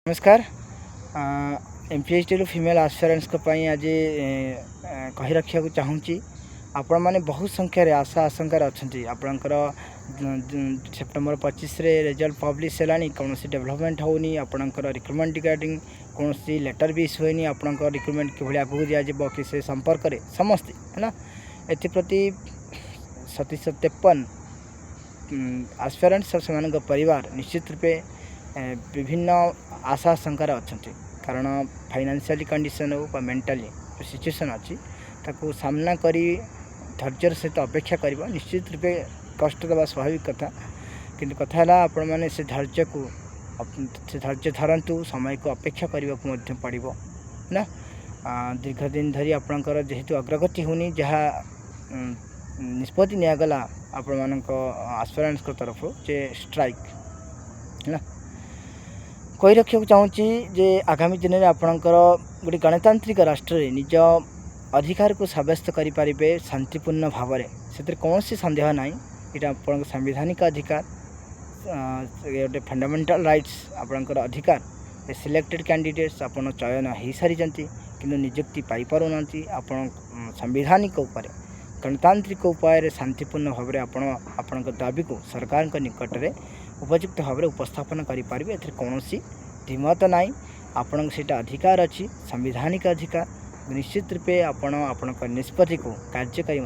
नमस्कार। एमपीएचडी फीमेल आस्पिरेंट्स आज कही रखा चाहूँगी आपण मैंने बहुत संख्यार आशा आशंकार अच्छा आपणकर सेप्टेम्बर 25 रिजल्ट पब्लिश है कौन डेवलपमेंट होनी आपणकर रिक्रुटमेंट रिगार्डिंग कौन लेटर भी इश्यू होनी आपण रिक्रुटमेंट कि आगे दिज्व कि से संपर्क में समस्ते है एप्रति 753 आस्पिरेंट्स और से परिवार निश्चित रूपे विभिन्न आशा आशंकार अच्छा कारण फाइनेंशियली कंडीशन हो मेंटली सिचुएशन अच्छी ताकू सामना करी धैर्यर सहित अपेक्षा कर निश्चित रूपे कष्ट देवा स्वाभाविक कथा किंतु कथा है आपण मैंने से धैर्य को धैर्य धरतु समय को अपेक्षा करने को पड़ो ना दीर्घ दिन धरी आपणकर जेहेतु अग्रगति होनी जहाँ निष्पत्ति निगला आपण मान आस्पिरेंट्स तरफ जे स्ट्राइक है कही रखा चाहूँगी जे आगामी दिन में आपणकर गोटे गणतांत्रिक राष्ट्र में निज अधिकार को सब्यस्त करें शांतिपूर्ण भाव से कौन सन्देह ना यहाँ आप संवैधानिक अधिकार गोटे फंडामेंटल राइट्स आपणकर अधिकार सिलेक्टेड कैंडिडेट्स आपन चयन हो सारी किंतु नियुक्ति पाइपर ना आप संवैधानिक उपाय गणतांत्रिक उपाय शांतिपूर्ण भाव में आपण दाबी को सरकार निकट में उपयुक्त भाव में उपस्थापन करें ए कौन द्विमत ना आपण से अधिकार अच्छी संवैधानिक अधिकार निश्चित रूपे आपण निष्पत्ति को कार्यकारी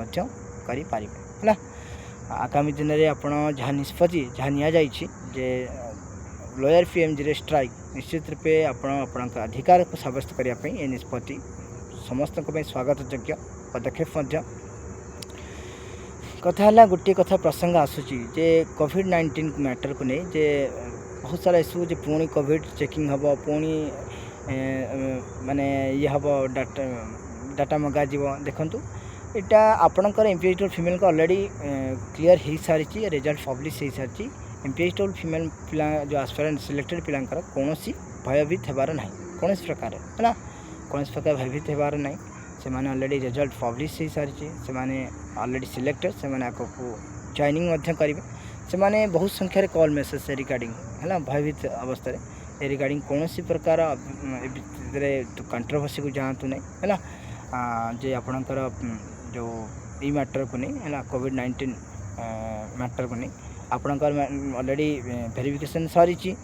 करें है आगामी दिन में आप जहाँ निष्पत्ति जहाँ नि लोयर पीएमजी स्ट्राइक निश्चित रूपे आपण अधिकार को सब्यस्त करने ये निष्पत्ति समस्त स्वागत योग्य पदक्षेप कथा है गोटे कथा प्रसंग आसूची जे कोविड-19 मैटर को नहीं जे बहुत सारा इश्यू जे पुणी कोविड चेकिंग हम पुणी माने ये हम डाटा मगा देखु यहाँ आपणकर एमपीएचडी फीमेल को ऑलरेडी क्लियर हो सारी रिजल्ट पब्लिश हो सारी एमपीएचडी फीमेल पिला जो आस्पिरेंट सिलेक्टेड पिलांकर कौन भयभीत होबार ना कौन प्रकार है कौन प्रकार भयभीत होबार ना से माने ऑलरेडी रिजल्ट पब्लिश हो सारी से माने ऑलरेडी सिलेक्टेड से माने आगो जॉइनिंग करेंगे से माने बहुत संख्यार कॉल मेसेज से रिगार्डिंग है भयभीत अवस्था रे रिगार्डिंग कौन प्रकार कंट्रोवर्सी को जातु नहीं है जे आपणकर जो ई मैटर को नहीं है कोविड-19 मैटर को नहीं आपणकर ऑलरेडी वेरिफिकेशन सरी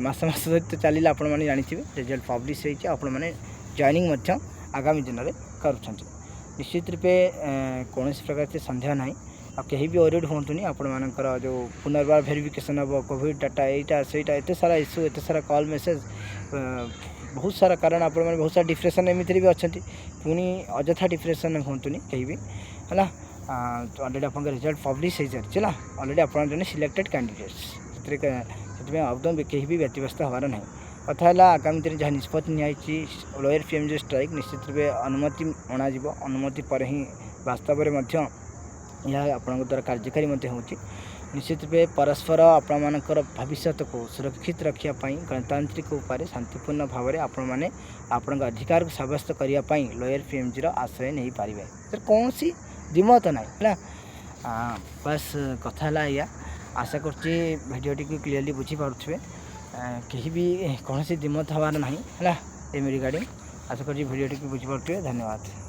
मस सहित चलिए आपण मैंने जानी रिजल्ट पब्लिश होती आपण मैंने जॉइनिंग आगामी दिन में कर निश्चित रूपे कौन प्रकार से सन्देह ना आ कहीं भी ओरिड हूँ आपण मानकर जो पुनर्बार वेरिफिकेशन हम कोविड डाटा यहाँ से एत सारा इश्यू एत सारा कॉल मेसेज बहुत सारा कारण आप बहुत सारा डिप्रेशन एमती भी अच्छा पुणी अଯଥା डिप्रेशन हूँ कहीं भी है ऑलरेडी आप रिजल्ट पब्लिश हो सारी है ऑलरेडी आप सिलेक्टेड कैंडिडेट्स से आदम कहीं भी व्यतिव्यस्त हबार ना कथा है आगामी दिन जहाँ निष्पत्ति निजी लोयर पीएमजी स्ट्राइक निश्चित रूपे अनुमति अणाव अनुमति पर ही वास्तव में यह आपण द्वारा कार्यकारी हो निश्चित रूपे परस्पर आपर भविष्य को सुरक्षित रखापी गणतांत्रिक उपाय शांतिपूर्ण भाव में आपण मैंने आपण अधिकार को सब्यस्त करने लोयर पीएमजी आश्रय नहीं पारे तो कौन द्विमत ना है बस कथा है या आशा करडियोटी को क्लीयरली बुझीपे कहीं भी कौन द्विमत हबार ना है रिगार्डिंग आशा कर भिडियोटी को बुझीपे धन्यवाद।